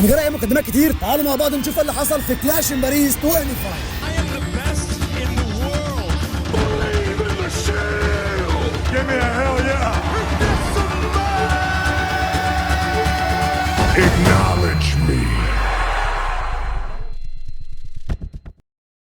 من غير اي مقدمات كتير تعالوا مع بعض نشوف اللي حصل في كلاش ان باريس 25. I am the best in the world. Believe in the shield. Give me a hell yeah. Acknowledge me.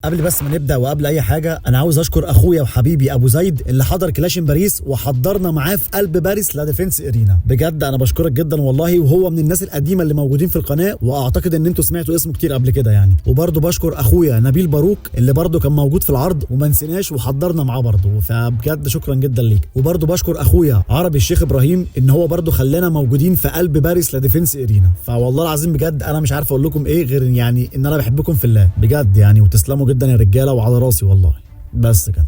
قبل بس ما نبدا وقبل اي حاجه انا عاوز اشكر اخويا وحبيبي ابو زيد اللي حضر كلاش ان باريس وحضرنا معاه في قلب باريس لا ديفنس ارينا. بجد انا بشكرك جدا والله، وهو من الناس القديمه اللي موجودين في القناه واعتقد ان انتوا سمعتوا اسمه كتير قبل كده يعني. وبرده بشكر اخويا نبيل باروك اللي برده كان موجود في العرض وما نسيناش وحضرنا معاه برده، فبجد شكرا جدا ليك. وبرده بشكر اخويا عربي الشيخ ابراهيم ان هو برده خلانا موجودين في قلب باريس لا ديفنس ارينا. فوالله العظيم بجد انا مش عارف اقول لكم ايه غير يعني ان انا بحبكم في الله بجد يعني، وتسلموا جدا يا رجاله وعلى راسي والله. بس كده.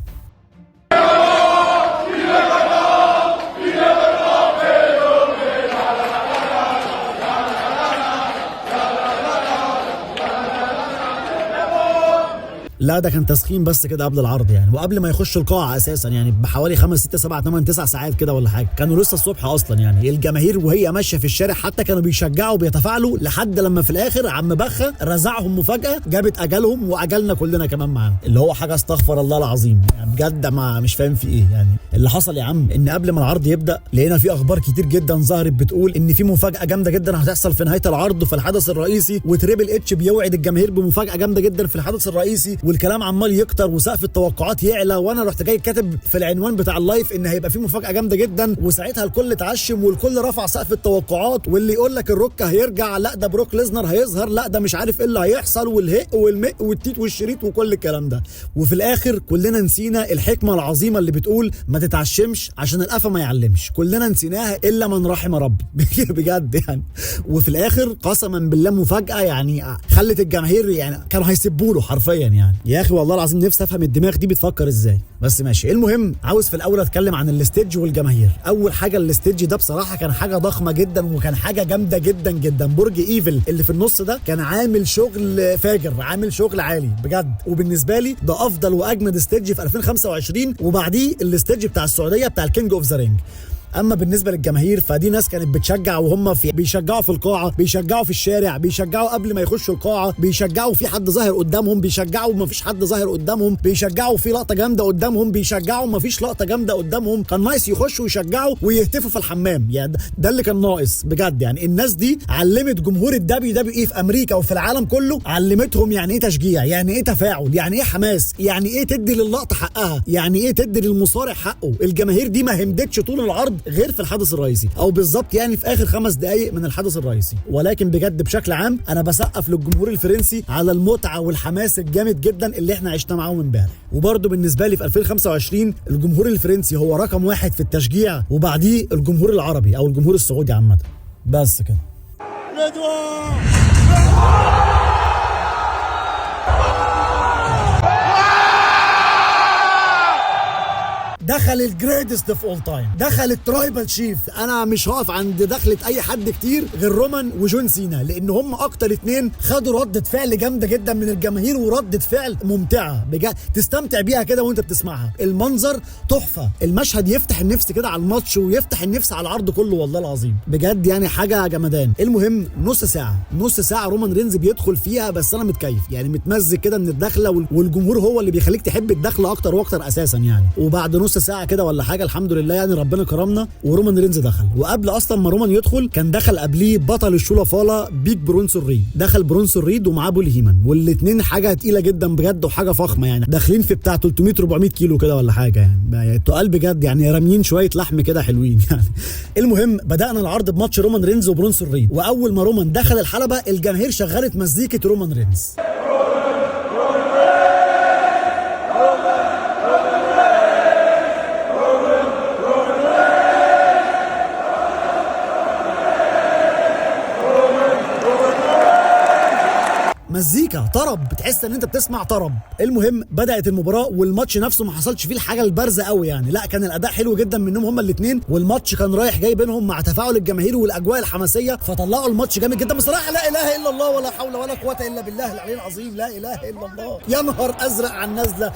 لا ده كان تسخين بس كده قبل العرض يعني، وقبل ما يخش القاعه اساسا يعني بحوالي 5 6 7 8 9 ساعات كده ولا حاجه. كانوا لسه الصبح اصلا يعني، الجماهير وهي ماشيه في الشارع حتى كانوا بيشجعوا وبيتفاعلوا، لحد لما في الاخر عم بخه رزعهم مفاجاه جابت اجلهم واجلنا كلنا كمان معاهم، اللي هو حاجه استغفر الله العظيم يعني بجد ما مش فاهم في ايه يعني. اللي حصل يا عم ان قبل ما العرض يبدا لقينا في اخبار كتير جدا ظهرت بتقول ان في مفاجاه جامده جدا هتحصل في نهايه العرض في الحدث الرئيسي، وتريبل اتش بيوعد الجماهير بمفاجاه جامده جدا في الحدث الرئيسي، والكلام عمال يكتر وسقف التوقعات يعلى. وانا رحت جاي كاتب في العنوان بتاع اللايف ان هيبقى في مفاجاه جامده جدا، وساعتها الكل اتعشم والكل رفع سقف التوقعات، واللي يقول لك الروك هيرجع، لا ده بروك ليزنر هيظهر، لا ده مش عارف ايه اللي هيحصل، والهق والمق والتيت والشريط وكل الكلام ده. وفي الاخر كلنا نسينا الحكمه العظيمه اللي بتقول ما تتعشمش عشان القفا ما يعلمش، كلنا نسيناها الا من رحم ربي بجد يعني. وفي الاخر قسما بالله مفاجاه يعني خلت الجماهير يعني كانوا هيسبوا له حرفيا يعني. يا اخي والله العظيم نفسي افهم الدماغ دي بتفكر ازاي، بس ماشي. المهم عاوز في الاول اتكلم عن الاستيدج والجماهير. اول حاجه الاستيدج ده بصراحه كان حاجه ضخمه جدا وكان حاجه جامده جدا جدا. برج ايفل اللي في النص ده كان عامل شغل فاجر، عامل شغل عالي بجد، وبالنسبه لي ده افضل واجمد استيدج في 2025، وبعديه الاستيدج بتاع السعوديه بتاع الكينج اوف ذا رينج. اما بالنسبه للجماهير فدي ناس كانت بتشجع وهم بيشجعوا في القاعه، بيشجعوا في الشارع، بيشجعوا قبل ما يخشوا القاعه، بيشجعوا في حد ظاهر قدامهم، بيشجعوا ما فيش حد ظاهر قدامهم، بيشجعوا في لقطه جامده قدامهم، بيشجعوا ما فيش لقطه جامده قدامهم. كان ناقص يخشوا ويشجعوا ويهتفوا في الحمام يعني، ده اللي كان ناقص بجد يعني. الناس دي علمت جمهور الدبليو دبليو اي في امريكا وفي العالم كله، علمتهم يعني ايه تشجيع، يعني ايه تفاعل، يعني ايه حماس، يعني ايه تدي للقطه حقها، يعني ايه تدي للمصارع حقه. الجماهير دي ما همدتش طول العرض غير في الحدث الرئيسي، او بالظبط يعني في اخر 5 دقائق من الحدث الرئيسي. ولكن بجد بشكل عام انا بسقف للجمهور الفرنسي على المتعه والحماس الجامد جدا اللي احنا عشنا معاهم امبارح. وبرده بالنسبه لي في 2025 الجمهور الفرنسي هو رقم 1 في التشجيع، وبعديه الجمهور العربي او الجمهور السعودي عامه. بس كده. دخل الجريتست اوف اول تايم، دخل الترايبال شيف. انا مش هقف عند دخلة اي حد كتير غير رومان وجون سينا، لان هم اكتر اتنين خدوا ردة فعل جامده جدا من الجماهير، وردة فعل ممتعه بجد تستمتع بيها كده وانت بتسمعها. المنظر تحفه، المشهد يفتح النفس كده على الماتش ويفتح النفس على العرض كله والله العظيم بجد يعني حاجه جمدان. المهم نص ساعه رومان رينز بيدخل فيها، بس انا متكيف يعني متمزج كده من الدخله، والجمهور هو اللي بيخليك تحب الدخله اكتر واكتر اساسا يعني. وبعد نص ساعه كده ولا حاجه الحمد لله يعني ربنا كرمنا ورومان رينز دخل. وقبل اصلا ما رومان يدخل كان دخل قبليه بطل الشولا فالا بيج برونسون ريد، دخل برونسون ريد ومعاه بول هيمان، والاثنين حاجه تقيله جدا بجد وحاجه فخمه يعني، داخلين في بتاع 300 400 كيلو كده ولا حاجه يعني تقال بجد يعني، راميين شويه لحم كده حلوين يعني. المهم بدانا العرض بماتش رومان رينز وبرونسون ريد، واول ما رومان دخل الحلبه الجماهير شغلت مزيكه رومان رينز. مزيكا طرب، بتحس ان انت بتسمع طرب. المهم بدات المباراه والماتش نفسه ما حصلش فيه الحاجه البارزه قوي يعني، لا كان الاداء حلو جدا منهم هما الاثنين، والماتش كان رايح جاي بينهم مع تفاعل الجماهير والاجواء الحماسيه، فطلعوا الماتش جامد جدا بصراحه. لا اله الا الله ولا حول ولا قوه الا بالله العلي العظيم، لا اله الا الله. يا نهار ازرق على النزله،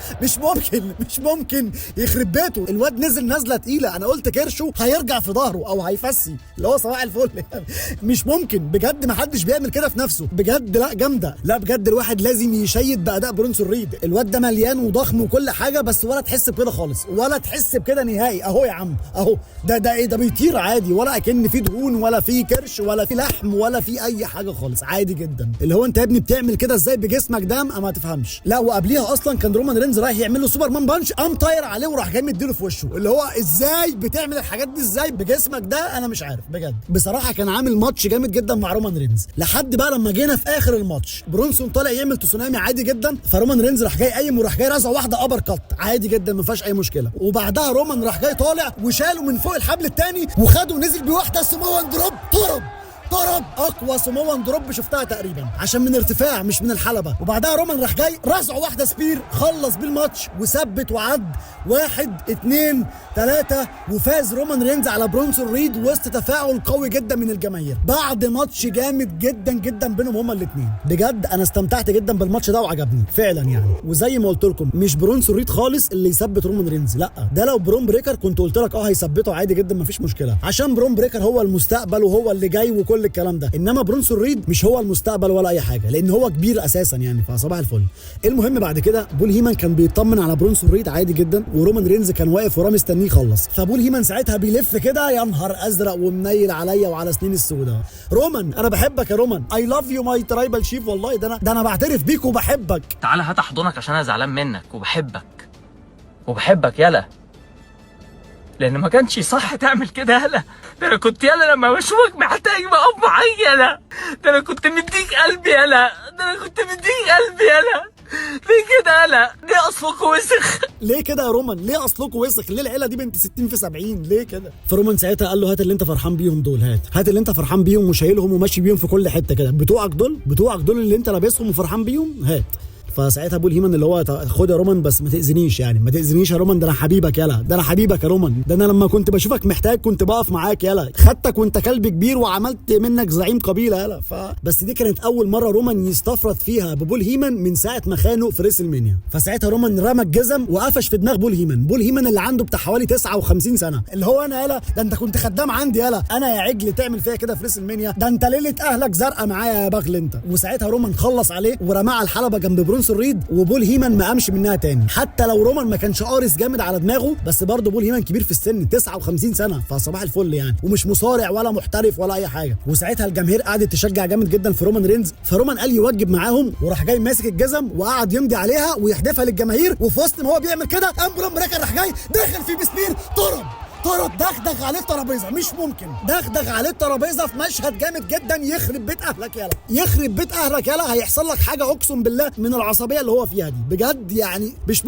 مش ممكن يخرب بيته. الواد نزل نزله تقيله، انا قلت كرشه هيرجع في ظهره او هيفسي اللي هو صباح الفل يعني. مش ممكن بجد، ما حدش بيعمل كده في نفسه بجد. لا جامده، لا بجد الواحد لازم يشيد باداء برونسون ريد. الواد ده مليان وضخم وكل حاجه، بس ولا تحس بكده خالص، ولا تحس بكده نهائي. اهو يا عم اهو، ده ايه ده، بيطير عادي، ولا اكن في دهون ولا في كرش ولا في لحم ولا في اي حاجه خالص، عادي جدا. اللي هو انت يا ابني بتعمل كده ازاي بجسمك ده؟ ما تفهمش. لا وقبليها اصلا كان رومان رينز رايح يعمل له سوبر مان بانش، قام طاير عليه وراح جاي مديله في وشه. اللي هو ازاي بتعمل الحاجات دي ازاي بجسمك ده؟ انا مش عارف بجد. بصراحه كان عامل ماتش جامد جدا مع رومان رينز، لحد بقى لما جينا في اخر الماتش برونسون طالع يعمل تسونامي عادي جدا، فرومان رينز راح جاي قايم وراح جاي رازع واحده ابر كات عادي جدا ما فيهاش اي مشكله، وبعدها رومان راح جاي طالع وشاله من فوق الحبل الثاني وخده ونزل بواحده سموان دروب. طرب اقوى سموان دروب شفتها تقريبا، عشان من ارتفاع مش من الحلبه. وبعدها رومان راح جاي رزع واحده سبير، خلص بالماتش وثبت وعد 1 2 3 وفاز رومان رينز على برونسون ريد وسط تفاعل قوي جدا من الجماهير، بعد ماتش جامد جدا جدا بينهم هما الاثنين. بجد انا استمتعت جدا بالماتش ده وعجبني فعلا يعني. وزي ما قلت لكم مش برونسون ريد خالص اللي يثبت رومان رينز، لا ده لو برون بريكر كنت قلت لك هيثبته عادي جدا مفيش مشكله، عشان برون بريكر هو المستقبل وهو اللي جاي وكل الكلام ده. انما برونسون ريد مش هو المستقبل ولا اي حاجه، لان هو كبير اساسا يعني، فصباح الفل. المهم بعد كده بول هيمان كان بيطمن على برونسون ريد عادي جدا، ورومان رينز كان واقف وراه مستنيه يخلص، فبول هيمان ساعتها بيلف كده يا نهار ازرق ومنيل عليا وعلى سنين السوداء. رومان انا بحبك يا رومان، اي لاف يو ماي ترايبال شيف، والله ده انا بعترف بيك وبحبك. تعالى هات احضنك عشان انا زعلان منك وبحبك يلا، لان ما كانش صح تعمل كده يلا. ده انا كنت يلا لما بشوفك محتاج بقف معاك يلا، ده انا كنت مديك قلبي يلا، ليه كده يلا؟ ليه اصلكوا وسخ؟ ليه كده يا رومان؟ ليه اصلكوا وسخ؟ ليه العيله دي بنت 60 في 70؟ ليه كده؟ فرومان ساعتها قال له هات اللي انت فرحان بيهم دول، هات اللي انت فرحان بيهم وشايلهم وماشي بيهم في كل حته كده، بتوعك دول اللي انت لابسهم وفرحان بيهم، هات. فساعتها بول هيمان اللي هو خد يا رومان بس ما تاذينيش يعني، ما تاذينيش يا رومان، ده انا حبيبك يلا، ده انا حبيبك يا رومان، ده انا لما كنت بشوفك محتاج كنت بقف معاك يلا، خدتك وانت كلب كبير وعملت منك زعيم قبيله يلا. بس دي كانت اول مره رومان يستفرد فيها ببول هيمان من ساعه ما خانه في ريسل مانيا. فساعتها رومان رمى الجزم وقفش في دماغ بول هيمان اللي عنده بتاع حوالي 59 سنه، اللي هو انا يلا، ده انت كنت خدام عندي يلا، انا يا عجل تعمل فيها كده في ريسل مانيا؟ ده انت ليله اهلك زرقاء معايا يا بغل انت. وساعتها رومان خلص عليه ورماه على الحلبه جنب برونسون ريد، وبول هيمان ما قامش منها تاني، حتى لو رومان ما كانش قارس جامد على دماغه، بس برضه بول هيمان كبير في السن 59 سنه، فصباح الفل يعني، ومش مصارع ولا محترف ولا اي حاجه. وساعتها الجماهير قعدت تشجع جامد جدا في رومان رينز، فرومان قال يوجب معاهم وراح جاي ماسك الجزم وقعد يمضي عليها ويحدفها للجماهير، وفي وسط ما هو بيعمل كده قام برون بريكر راح جاي داخل فيه بسبير، دغدغ عليه الترابيزه، مش ممكن دغدغ عليه الترابيزه في مشهد جامد جدا يخرب بيت اهلك يلا، هيحصل لك حاجه اقسم بالله من العصبيه اللي هو فيها دي بجد يعني، مش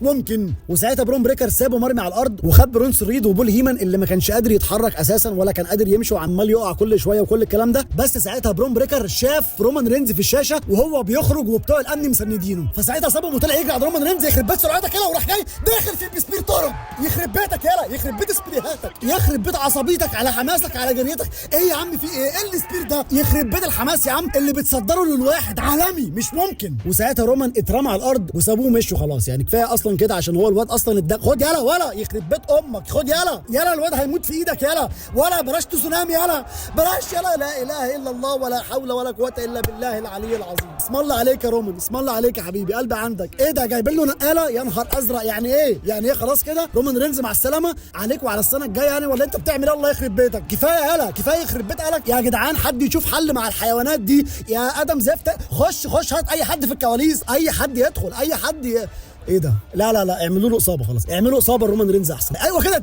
ممكن. وساعتها برون بريكر سابه مرمي على الارض وخد برونسون ريد وبول هيمان اللي ما كانش قادر يتحرك اساسا ولا كان قادر يمشي وعمال يقع كل شويه وكل الكلام ده. بس ساعتها برون بريكر شاف رومان رينز في الشاشه وهو بيخرج وبتوع الامن مسندينه، فساعتها سابهم وطلع يجري على رومان رينز، يخرب بيت سرعتك يلا، وراح جاي داخل فيه بسبير طرب، يخرب بيتك يلا، يخرب بيت سبريهاتك، يخرب بيت عصبيتك على حماسك على جريتك. ايه يا عم في ايه السبير ده؟ يخرب بيت الحماس يا عم اللي بتصدره للواحد عالمي، مش ممكن. وساعتها رومان اترمى على الارض وسابوه مشوا خلاص يعني، كفايه اصلا كده عشان هو الواد اصلا خد يلا ولا يخرب بيت امك، خد يلا الواد هيموت في ايدك يلا، ولا بلاش تسونامي يلا، بلاش يلا، لا اله الا الله ولا حول ولا قوه الا بالله العلي العظيم. اسم الله عليك يا رومان، اسم الله عليك يا حبيبي، قلبي عندك. ايه ده جايبين له نقاله يا نهار ازرق؟ يعني ايه خلاص كده رومان رينز مع السلامه عليك وعلى السنه الجايه يعني، ولا انت بتعمل الله يخرب بيتك؟ كفايه يخرب بيت اهلك يا جدعان، حد يشوف حل مع الحيوانات دي يا ادم زفت. خش هات اي حد في الكواليس، اي حد يدخل، اي حد ايه ده؟ لا اعملوا له اصابه خلاص، اعملوا اصابه رومان رينز احسن. ايوه كده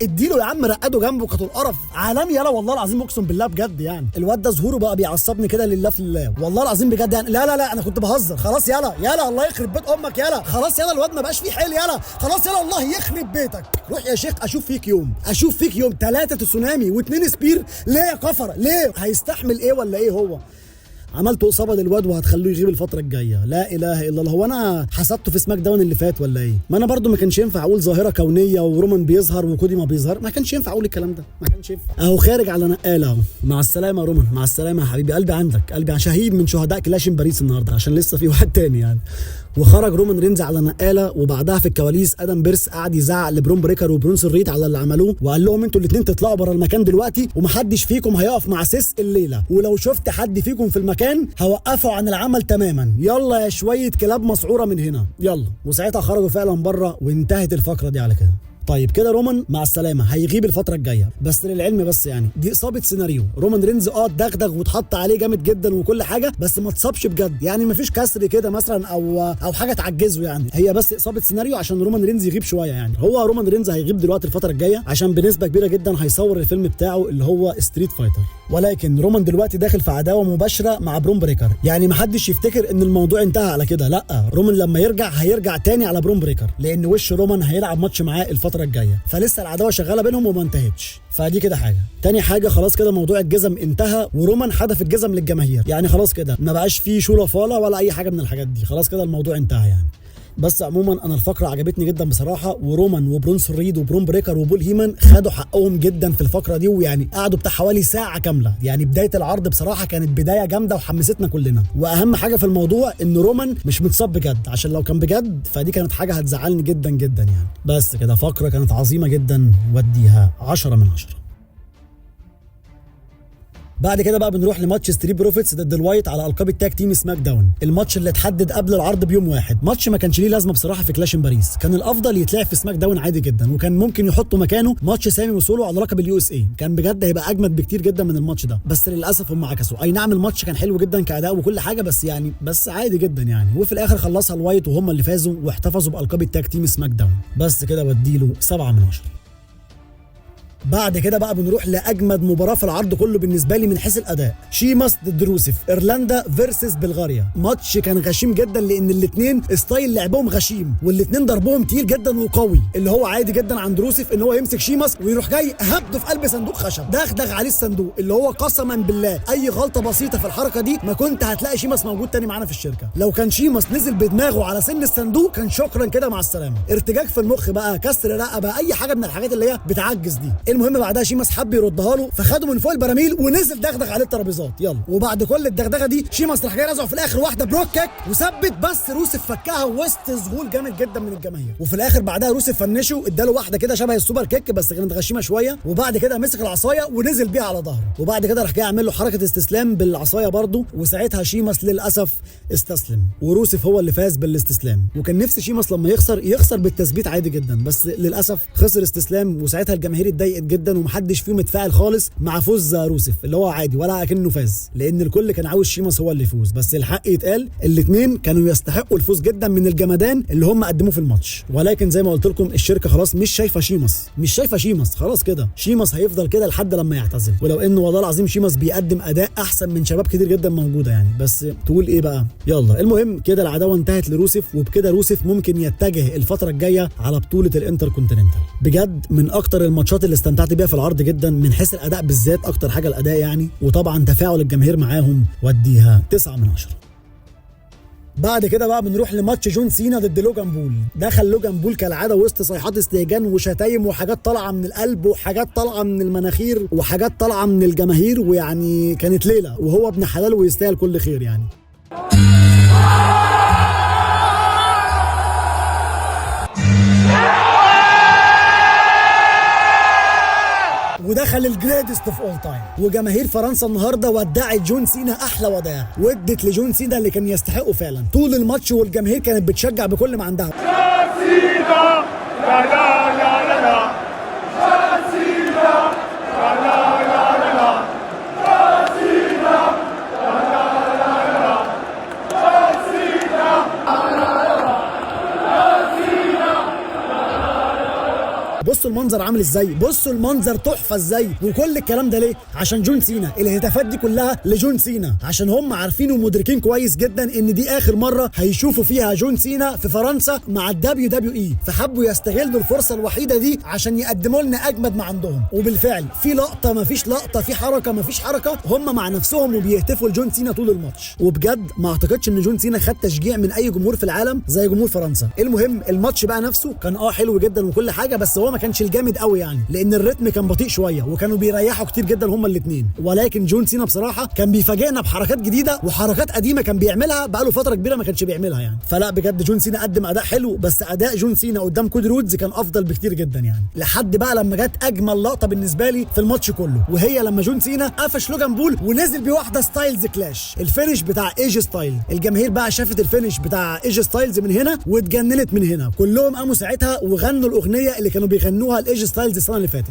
اديله يا عم، رقده جنبه كانت القرف عالمي يلا، والله العظيم اقسم بالله بجد يعني. الواد ده ظهوره بقى بيعصبني كده لله في الله، والله العظيم بجد يعني. لا انا كنت بهزر، خلاص يلا الله يخرب بيت امك يلا، خلاص يلا الواد ما بقاش فيه حيل يلا، خلاص يلا الله يخرب بيتك. روح يا شيخ اشوف فيك يوم 3 تسونامي و2 سبير، ليه يا كفره؟ ليه؟ هيستحمل ايه ولا ايه هو؟ عملتوا اصابه للواد وهتخلوه يغيب الفتره الجايه. لا اله الا الله. هو انا حسبته في سماك داون اللي فات ولا ايه؟ ما انا برضو ما كانش ينفع اقول ظاهره كونيه ورومان بيظهر وكودي ما بيظهر، ما كانش ينفع اقول الكلام ده، ما كانش ينفع. اهو خارج على نقاله اهو. مع السلامه يا رومان، مع السلامه يا حبيبي. قلبي عندك، قلبي شهيد من شهداء كلاشين باريس النهارده، عشان لسه في واحد تاني يعني. وخرج رومان رينز على نقاله، وبعدها في الكواليس ادم بيرس قعد يزعق لبرون بريكر وبرونسون ريد على اللي عملوه، وقال لهم انتوا الاثنين تطلعوا بره المكان دلوقتي، ومحدش فيكم هيقف مع سيس الليله، ولو شفت حد فيكم في المكان هوقفه عن العمل تماما. يلا يا شويه كلاب مسعوره من هنا، يلا. وساعتها خرجوا فعلا بره، وانتهت الفقره دي على كده. طيب كده رومان مع السلامه، هيغيب الفتره الجايه. بس للعلم بس يعني دي اصابه سيناريو. رومان رينز اتدغدغ واتحط عليه جامد جدا وكل حاجه، بس ما اتصابش بجد يعني، مفيش كسر كده مثلا او حاجه تعجزه يعني، هي بس اصابه سيناريو عشان رومان رينز يغيب شويه يعني. هو رومان رينز هيغيب دلوقتي الفتره الجايه عشان بنسبه كبيره جدا هيصور الفيلم بتاعه اللي هو ستريت فايتر. ولكن رومان دلوقتي داخل في عداوه مباشره مع برون بريكر، يعني محدش يفتكر ان الموضوع انتهى على كده، لا. رومان لما يرجع هيرجع تاني على برون بريكر، لان وش رومان هيلعب ماتش معاه الفتره الجايه، فلسه العداوه شغاله بينهم وما انتهتش. فدي كده حاجه. تاني حاجه، خلاص كده موضوع الجزم انتهى، ورومان حدف الجزم للجماهير، يعني خلاص كده ما بقاش فيه شوله فاله ولا اي حاجه من الحاجات دي، خلاص كده الموضوع انتهى يعني. بس عموما انا الفقره عجبتني جدا بصراحه، ورومان وبرونسون ريد وبرون بريكر وبول هيمان خدوا حقهم جدا في الفقره دي، ويعني قعدوا بتاع حوالي ساعه كامله يعني. بدايه العرض بصراحه كانت بدايه جامده وحمستنا كلنا، واهم حاجه في الموضوع ان رومان مش متصاب بجد، عشان لو كان بجد فدي كانت حاجه هتزعلني جدا جدا يعني. بس كده فقره كانت عظيمه جدا، وديها 10 من 10. بعد كده بقى بنروح لماتش ستريت بروفيتس ضد الوايت على القاب التاج تيم سماك داون، الماتش اللي اتحدد قبل العرض بيوم واحد. ماتش ما كانش ليه لازمه بصراحه في كلاش باريس، كان الافضل يتلعب في سماك داون عادي جدا، وكان ممكن يحطوا مكانه ماتش سامي وسولو على لقب اليو اس اي، كان بجد هيبقى اجمد بكتير جدا من الماتش ده. بس للاسف هم عكسوا. اي نعم الماتش كان حلو جدا كاداء وكل حاجه، بس يعني بس عادي جدا يعني. وفي الاخر خلصها الوايت وهم اللي فازوا واحتفظوا بالقاب التاج تيم سماك داون. بس كده وديله 7 من 10. بعد كده بقى بنروح لاجمد مباراه في العرض كله بالنسبه لي من حيث الاداء، شيماس ضد روسيف، ايرلندا فيرسس بلغاريا. ماتش كان غشيم جدا، لان الاثنين ستايل لعبهم غشيم، والاثنين ضربهم تقيل جدا وقوي. اللي هو عادي جدا عند روسيف ان هو يمسك شيماس ويروح جاي هبده في قلب صندوق خشب، دغدغ عليه الصندوق، اللي هو قسما بالله اي غلطه بسيطه في الحركه دي ما كنت هتلاقي شيماس موجود تاني معانا في الشركه. لو كان شيماس نزل بدماغه على سن الصندوق كان شكرا كده مع السلامه. ارتجاج في المخ بقى، كسر رقبه، اي حاجه من الحاجات اللي هي بتعجز دي. المهم بعدها شيماس حب يردها له، فخده من فوق البراميل ونزل دغدغ عليه الترابيزات. يلا، وبعد كل الدغدغه دي شيماس راح جاي رازعه في الاخر واحده بروك كيك وثبت، بس روسيف فكها وسط ذهول جامد جدا من الجماهير. وفي الاخر بعدها روسيف فنشه، اداله واحده كده شبه السوبر كيك بس كانت غشيمه شويه، وبعد كده مسك العصايه ونزل بيها على ظهره، وبعد كده راح جاي عامل له حركه استسلام بالعصايه برضه، وساعتها شيماس للاسف استسلم، وروسيف هو اللي فاز بالاستسلام. وكان نفسي شيماس لما يخسر بالتثبيت عادي جدا، بس للاسف خسر استسلام، وساعتها الجماهير اتضايقت جدا ومحدش فيهم اتفاعل خالص مع فوز روسيف، اللي هو عادي ولا اكنه فاز، لان الكل كان عاوز شيماس هو اللي يفوز. بس الحق يتقال الاثنين كانوا يستحقوا الفوز جدا من الجمدان اللي هم قدموه في الماتش. ولكن زي ما قلت لكم الشركه خلاص مش شايفه شيماس، خلاص كده شيماس هيفضل كده لحد لما يعتزل. ولو انه والله العظيم شيماس بيقدم اداء احسن من شباب كتير جدا موجوده يعني، بس تقول ايه بقى. يلا، المهم كده العداوه انتهت لروسيف، وبكده روسيف ممكن يتجه الفتره الجايه على بطوله الانتر كونتيننتال. بجد من اكتر الماتشات اللي استمتعت بيها في العرض جدا من حيث الاداء بالذات، اكتر حاجه الاداء يعني، وطبعا تفاعل الجماهير معاهم، وديها 9 من 10. بعد كده بقى بنروح لماتش جون سينا ضد لوجان بول. دخل لوجان بول كالعاده وسط صيحات استهجان وشتايم وحاجات طالعه من القلب وحاجات طالعه من المناخير وحاجات طالعه من الجماهير، ويعني كانت ليله، وهو ابن حلال ويستاهل كل خير يعني. ودخل الجريتست اوف اول تايم، وجماهير فرنسا النهارده ودعت جون سينا احلى وداع، وادت لجون سينا اللي كان يستحقه فعلا طول الماتش، والجماهير كانت بتشجع بكل ما عندها. سينا لا لا لا لا لا، سينا لا لا لا لا، سينا لا لا لا لا، سينا. بصوا المنظر عامل ازاي، بصوا المنظر تحفه ازاي. وكل الكلام ده ليه؟ عشان جون سينا. الهتافات دي كلها لجون سينا عشان هم عارفين ومدركين كويس جدا ان دي اخر مره هيشوفوا فيها جون سينا في فرنسا مع الدبليو دبليو اي، فحبوا يستغلوا الفرصه الوحيده دي عشان يقدموا لنا اجمد ما عندهم. وبالفعل في لقطه ما فيش لقطه، في حركه ما فيش حركه، هم مع نفسهم وبيهتفوا لجون سينا طول الماتش. وبجد ما اعتقدش ان جون سينا خد تشجيع من اي جمهور في العالم زي جمهور فرنسا. المهم الماتش بقى نفسه كان حلو جدا وكل حاجه، بس هو ما كانش الجامد قوي يعني، لان الريتم كان بطيء شويه وكانوا بيريحوا كتير جدا هما الاثنين. ولكن جون سينا بصراحه كان بيفاجئنا بحركات جديده وحركات قديمه كان بيعملها بقاله فتره كبيره ما كانش بيعملها يعني. فلا بجد جون سينا قدم اداء حلو، بس اداء جون سينا قدام كودي رودز كان افضل بكتير جدا يعني. لحد بقى لما جت اجمل لقطه بالنسبه لي في الماتش كله، وهي لما جون سينا قفش لوجان بول ونزل بواحده ستايلز كلاش، الفينش بتاع ايج ستايل. الجماهير بقى شافت الفينش بتاع ايج ستايلز من هنا واتجننت من هنا، كلهم قاموا ساعتها وغنوا الاغنيه اللي كانوا بيغنوها الايج ستايلز السنه اللي فاتت.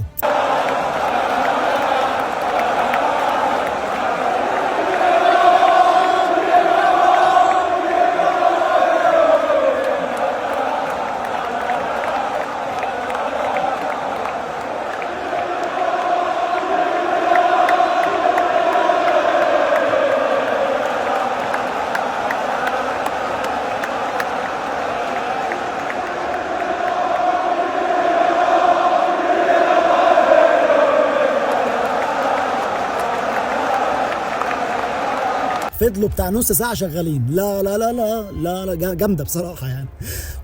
فضلوا بتاع نص ساعه شغالين. لا لا لا لا لا, لا جامده بصراحه يعني.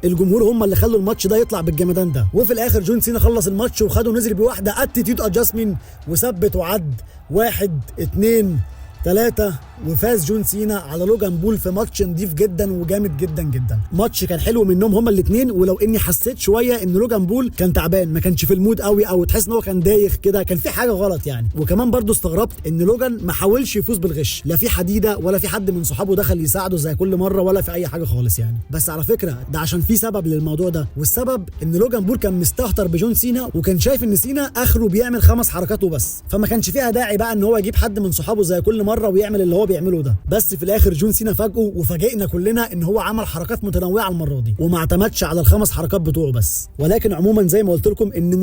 الجمهور هم اللي خلوا الماتش ده يطلع بالجمدان ده. وفي الاخر جون سينا خلص الماتش وخده ونزل بواحده اتيتيود ادجستمنت وثبت وعد 1 2 3 وفاز جون سينا على لوجان بول في ماتش نضيف جدا وجامد جدا جدا. ماتش كان حلو منهم هما الاثنين، ولو اني حسيت شويه ان لوجان بول كان تعبان، ما كانش في المود قوي او تحس ان هو كان دايخ كده، كان في حاجه غلط يعني. وكمان برضو استغربت ان لوجان ما حاولش يفوز بالغش، لا في حديده ولا في حد من صحابه دخل يساعده زي كل مره ولا في اي حاجه خالص يعني. بس على فكره ده عشان في سبب للموضوع ده، والسبب ان لوجان بول كان مستهتر بجون سينا وكان شايف ان سينا اخره بيعمل 5 حركات وبس، فما كانش فيها داعي بقى ان هو يجيب حد من صحابه زي كل مره ويعمل اللي هو بيعمله ده. بس في الاخر جون سينا فاجئه وفاجئنا كلنا ان هو عمل حركات متنوعه المره دي وما اعتمدش على ال5 حركات بتوعه بس. ولكن عموما زي ما قلت لكم ان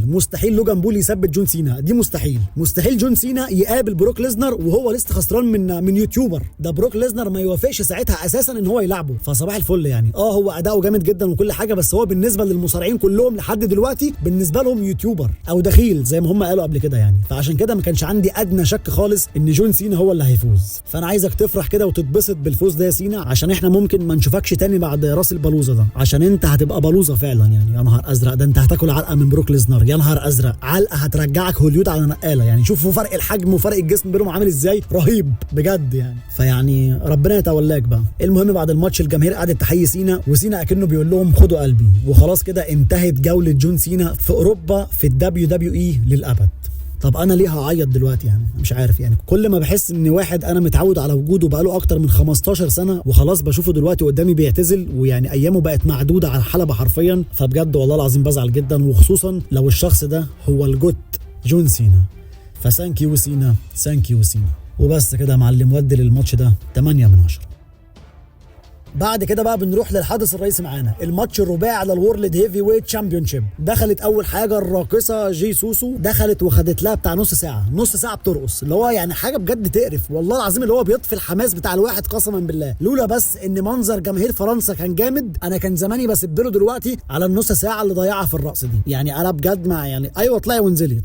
مستحيل لوجان بول يثبت جون سينا، دي مستحيل جون سينا يقابل بروك ليزنر وهو لسه خسران من يوتيوبر. ده بروك ليزنر ما يوافقش ساعتها اساسا ان هو يلعبه، فصباح الفل يعني. هو اداؤه جامد جدا وكل حاجه، بس هو بالنسبه للمصارعين كلهم لحد دلوقتي بالنسبه لهم يوتيوبر او دخيل زي ما هم قالوا قبل كده يعني. فعشان كده ما كانش عندي ادنى شك خالص ان جون سينا هو اللي هيفوز. فانا عايزك تفرح كده وتتبسط بالفوز ده يا سينا، عشان احنا ممكن ما نشوفكش تاني بعد راس البلوزه ده، عشان انت هتبقى بلوزه فعلا يعني. يا نهار ازرق، ده انت هتاكل علقه من بروك ليزنر، يا نهار ازرق، علقه هترجعك هوليود على نقاله يعني. شوفوا فرق الحجم وفرق الجسم بينهم عامل ازاي، رهيب بجد يعني. فيعني ربنا يتولاك بقى. المهم بعد الماتش الجماهير قعدت تحيي سينا، وسينا اكنه بيقول لهم خدوا قلبي. وخلاص كده انتهت جوله جون سينا في اوروبا في الدبليو دبليو اي للابد. طب انا ليه هعيط دلوقتي يعني؟ مش عارف يعني. كل ما بحس ان واحد انا متعود على وجوده بقاله اكتر من 15 سنه وخلاص بشوفه دلوقتي قدامي بيعتزل، ويعني ايامه بقت معدوده على الحلبه حرفيا، فبجد والله العظيم بزعل جدا، وخصوصا لو الشخص ده هو الجوت جون سينا. فثانك يو سينا، ثانك يو سينا. وبس كده يا معلم، ودي للماتش ده 8 من 10. بعد كده بقى بنروح للحدث الرئيسي معانا، الماتش الرباعي على الورلد هيفي ويت تشامبيونشيب. دخلت اول حاجه الراقصه جي سوسو، دخلت وخدت لها بتاع نص ساعه بترقص، اللي هو يعني حاجه بجد تقرف والله العظيم، اللي هو بيطفي الحماس بتاع الواحد قسما بالله. لولا بس ان منظر جماهير فرنسا كان جامد، انا كان زماني بسبله دلوقتي على النص ساعه اللي ضيعها في الرقص دي يعني. انا بجد مع يعني ايوه، اطلعي وانزلي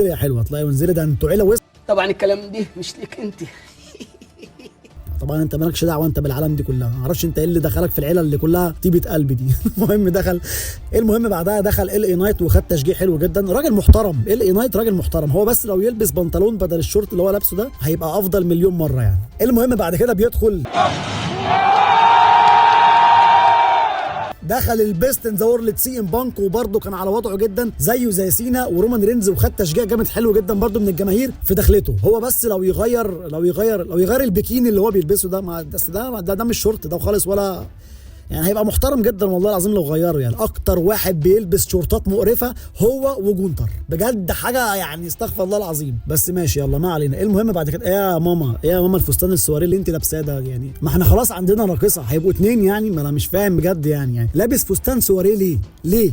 يا حلوه، اطلعي وانزلي، ده انتوا عيله وسط. طبعا الكلام دي مش ليك انت. طبعا انت مالكش دعوه انت بالعالم دي كلها، ما اعرفش انت ايه اللي دخلك في العيله اللي كلها طيبه قلبي دي. المهم بعدها دخل ال اي نايت وخد تشجيع حلو جدا، راجل محترم. ال اي نايت راجل محترم، هو بس لو يلبس بنطلون بدل الشورت اللي هو لابسه ده هيبقى افضل مليون مره يعني. المهم بعد كده بيدخل دخل البيست ان ذا وورلد سي ام بانك، وبرده كان على وضعه جدا زيه زي سينا ورومان رينز، وخد تشجيع جامد حلو جدا برده من الجماهير في دخلته. هو بس لو يغير البكيني اللي هو بيلبسه ده، ده مش شورت ده خالص، ولا يعني هيبقى محترم جدا والله العظيم لو غيره. يعني اكتر واحد بيلبس شورتات مقرفه هو وجونتر، بجد حاجه يعني استغفر الله العظيم. بس ماشي يلا ما علينا. المهم بعد كده ايه يا ماما، ايه يا ماما الفستان السواري اللي انت لابساه ده؟ يعني ما احنا خلاص عندنا راقصه هيبقوا 2 يعني، ما انا مش فاهم بجد يعني لابس فستان سواري ليه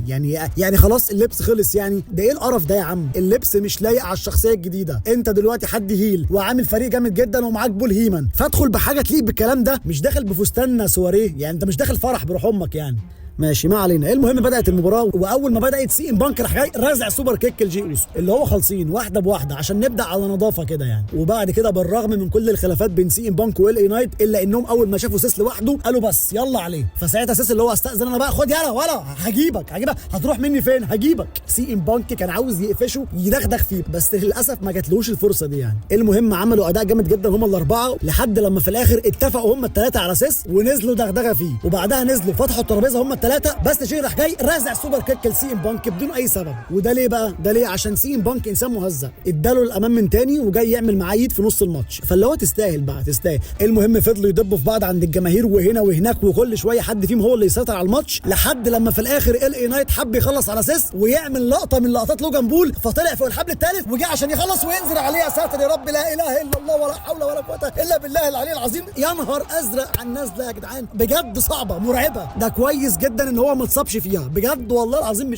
يعني خلاص اللبس خلص يعني؟ ده ايه القرف ده يا عم؟ اللبس مش لايق على الشخصيه الجديده. انت دلوقتي حد هيل وعامل فريق جامد جدا ومعاك بول هيمن، فادخل بحاجه تليق بالكلام ده، مش داخل بفستان سواريه يعني، انت مش داخل فرح بروح امك يعني. ماشي ما علينا. المهم بدات المباراه، واول ما بدات سي ام بانك راح جاي رازع سوبر كيك لجي اوسو، اللي هو خالصين واحده بواحده عشان نبدا على نظافه كده يعني. وبعد كده بالرغم من كل الخلافات بين سي ام بانك وال اي نايت، الا انهم اول ما شافوا سيس لوحده قالوا بس يلا عليه. فساعتها سيس اللي هو استاذن انا بقى، خد يلا ولا هجيبك هتروح مني فين؟ هجيبك. سي ام بانك كان عاوز يقفشه يدغدغ فيه، بس للاسف ما جاتلوش الفرصه دي يعني. المهم عملوا اداء جامد جدا هم الاربعه، لحد لما في الاخر اتفقوا هم الثلاثه على سيس ونزلوا دغدغه فيه، وبعدها نزلوا فتحوا الترابيزه هم الثلاثه، بس شيء راح جاي رازع سوبر كيك لسي ام بانك بدون اي سبب. وده ليه بقى؟ ده ليه؟ عشان سي ام بانك انسان مهزأ، اداله الامام من تاني وجاي يعمل معاه يد في نص الماتش، فاللي هو تستاهل بقى تستاهل. المهم فضلوا يدبوا في بعض عند الجماهير وهنا وهناك، وكل شويه حد فيهم هو اللي يسيطر على الماتش، لحد لما في الاخر ال اي نايت حب يخلص على سيس ويعمل لقطه من لقطات لوجان بول، فطلع فوق الحبل الثالث وجه عشان يخلص وينزل عليه. يا ساتر يا رب، لا اله الا الله ولا حول ولا قوه الا بالله العلي العظيم. يا نهار ازرق على الناس ده يا جدعان، بجد صعبه مرعبه. ده كويس جدا ان هو ما اتصابش فيها بجد والله العظيم،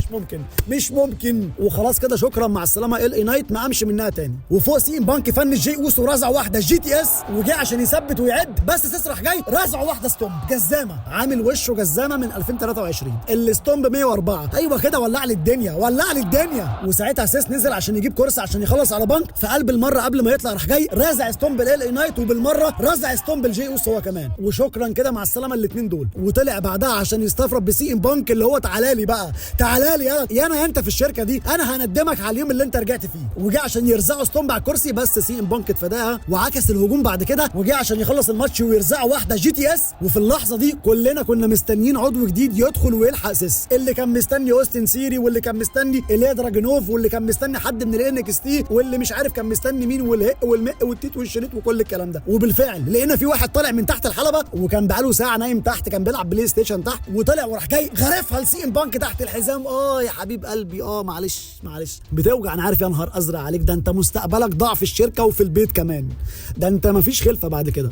مش ممكن. وخلاص كده شكرا مع السلامه ال اي نايت، ما قامش منها تاني. وفوق سي ام بانك فنش جي اوسو ورزع واحده جي تي اس وجه عشان يثبت ويعد، بس سيس راح جاي رزع واحده ستومب جزامه، عامل وشه جزامه من 2023. الستومب 104. ايوه كده ولع لي الدنيا ولع لي الدنيا. وساعتها سيس نزل عشان يجيب كرسي عشان يخلص على بانك، في قلب المره قبل ما يطلع راح جاي رازع ستومب ال اي نايت، وبالمره رزع ستومب الجي اوسو هو كمان. وشكرا كده مع السلامه الاثنين دول. وطلع بعدها عشان يستفرد بسي ام بانك اللي هو تعالى لي بقى، تعالى لي يا انا يا انت في الشركه دي، انا هندمك على اليوم اللي انت رجعت فيه. وجه عشان يرزعه ستومب على الكرسي، بس سي ام بانك اتفاداها وعكس الهجوم بعد كده، وجه عشان يخلص الماتش ويرزعه واحده جي تي اس. وفي اللحظه دي كلنا كنا مستنيين عضو جديد يدخل ويلحق سيس، اللي كان مستني اوستن سيري، واللي كان مستني إيليا دراجونوف، واللي كان مستني حد من الان اكس تي، واللي مش عارف كان مستني مين، والهق والمق والتيت والشريط وكل الكلام ده. وبالفعل لقينا في واحد طالع من تحت الحلبه، وكان بقاله ساعه نايم تحت، كان بيلعب بلاي ستيشن تحت، وطلع وراح جاي غرفها لسي ام بانك تحت الحزام. يا حبيب قلبي معلش بتوجع انا عارف. يا نهار ازرق عليك، ده انت مستقبلك ضاع في الشركه وفي البيت كمان، ده انت مفيش خلفه بعد كده.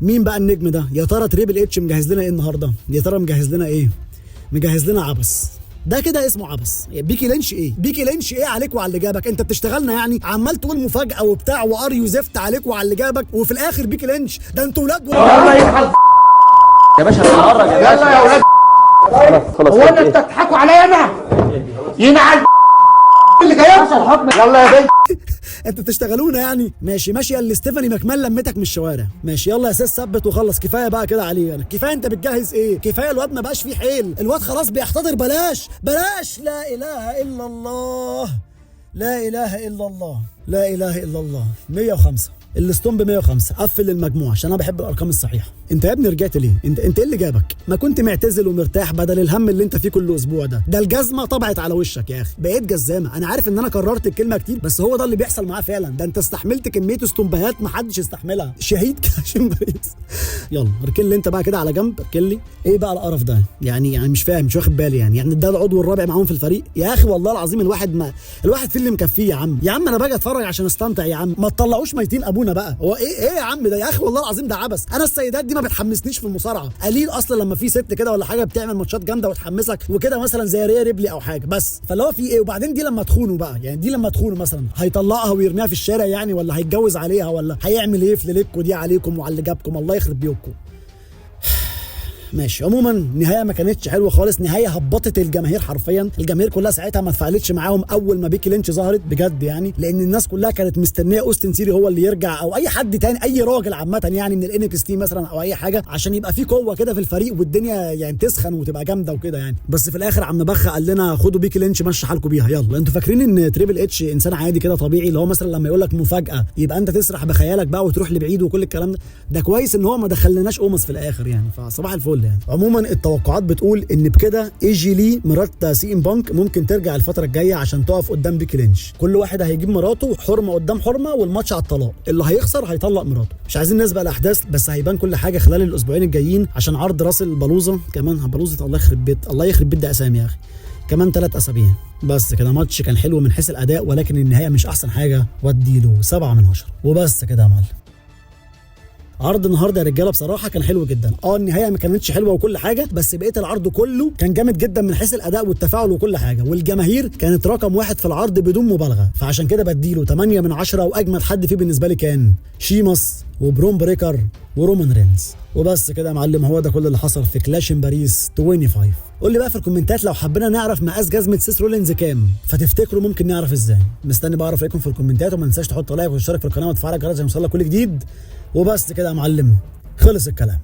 مين بقى النجم ده؟ يا ترى تريبل اتش مجهز لنا ايه النهارده؟ يا ترى مجهز لنا ايه؟ مجهز لنا عبث، ده كده اسمه عبث. بيكي لينش ايه عليك وعلى اللي جابك؟ انت بتشتغلنا يعني، عمال تقول مفاجاه وبتاع واريو زفت عليك وعلى اللي جابك، وفي الاخر بيكي لينش ده انتوا ولاد يلا يا باشا اتفرج يا باشا. يلا يا ولاد خلاص. هو انتوا بتضحكوا عليا انا؟ ينعل اللي جاي يحصل حكم. يلا يا بنت انتوا بتشتغلونا يعني. ماشي اللي ستيفاني ماكمان لمتك من الشوارع. ماشي يلا يا سيس ثبت وخلص، كفايه بقى كده عليه يعني، كفايه انت بتجهز ايه؟ كفايه الواد ما بقاش فيه حيل، الواد خلاص بيحتضر. بلاش لا اله الا الله، لا اله الا الله. 105 الستومب 105. قفل المجموعه عشان انا بحب الارقام الصحيحه. انت يا ابني رجعت ليه؟ انت ايه اللي جابك؟ ما كنت معتزل ومرتاح بدل الهم اللي انت فيه كل اسبوع ده الجزمه طبعت على وشك يا اخي، بقيت جزامه. انا عارف ان انا كررت الكلمه كتير، بس هو ده اللي بيحصل معاه فعلا. ده انت استحملت كميه استومبهات ما حدش يستحملها. شهيد كاشم باريس. يلا اركن لي انت بقى كده على جنب، اركن لي. ايه بقى القرف ده؟ يعني مش فاهم، مش واخد بالي يعني ده العضو الرابع معاهم في الفريق يا اخي. والله العظيم الواحد في اللي مكفيه يا عم انا باجي اتفرج عشان استمتع يا عم، ما تطلعوش ميتين ابونا بقى. هو ايه يا عم ده يا اخي؟ والله العظيم ده عبث. انا السيدات دي ما بتحمسنيش في المصارعه قليل اصلا، لما في ست كده ولا حاجه بتعمل ماتشات جامده وتحمسك وكده، مثلا زي ريا ريبلي او حاجه، بس فاللي هو في ايه؟ وبعدين دي لما تخونه بقى يعني، دي لما تخونه مثلا هيطلقها ويرميها في الشارع يعني، ولا هيتجوز عليها، ولا هيعمل ايه في ليلتكم دي عليكم وعلى اللي جابكم؟ الله يخرب بيوتكم. ماشي. عموما نهايه ما كانتش حلوه خالص، نهايه هبطت الجماهير حرفيا. الجماهير كلها ساعتها ما اتفاعلتش معاهم اول ما بيكي لينش ظهرت بجد يعني، لان الناس كلها كانت مستنيه اوستن سيري هو اللي يرجع، او اي حد تاني، اي راجل عامه يعني من الان اكس تي مثلا او اي حاجه، عشان يبقى في قوه كده في الفريق والدنيا يعني تسخن وتبقى جامده وكده يعني. بس في الاخر عم بخ قال لنا خدوا بيكي لينش مشي حالكم بيها يلا. انتوا فاكرين ان تريبل اتش انسان عادي كده طبيعي، اللي هو مثلا لما يقول لك مفاجاه يبقى انت تسرح بخيالك بقى وتروح لبعيد وكل الكلام ده؟ ده كويس ان هو ما دخلناش اومس في الاخر يعني، فصباح الفل. الفل يعني. عموما التوقعات بتقول ان بكده ايجي لي مرات سي ام بانك ممكن ترجع الفتره الجايه عشان تقف قدام بيكي لينش. كل واحد هيجيب مراته حرمه قدام حرمه والماتش على الطلاق، اللي هيخسر هيطلق مراته. مش عايزين نسبق الاحداث بس هيبان كل حاجه خلال الاسبوعين الجايين عشان عرض راس البلوزه كمان. بلوزه الله يخرب بيت، الله يخرب بيت ده اسامي يا اخي. كمان 3 اسابيع بس كده. ماتش كان حلو من حيث الاداء ولكن النهايه مش احسن حاجه، واديله 7 من 10 وبس كده يا معلم. عرض النهارده يا رجاله بصراحه كان حلو جدا. النهايه ما كانتش حلوه وكل حاجه، بس بقيه العرض كله كان جامد جدا من حيث الاداء والتفاعل وكل حاجه، والجماهير كانت رقم 1 في العرض بدون مبالغه. فعشان كده بديله 8 من 10. واجمد حد فيه بالنسبه لي كان شيماس وبرون بريكر ورومان رينز. وبس كده يا معلم، هو ده كل اللي حصل في كلاش ان باريس 25. قول لي بقى في الكومنتات لو حبينا نعرف مقاس جزمه سيس رولينز كام، فتفتكروا ممكن نعرف ازاي؟ مستني بقى اعرف رايكم في الكومنتات، وما تنساش تحط لايك وتشترك في القناه وتفعل الجرس عشان يوصلك كل جديد. وبس كده يا معلم، خلص الكلام.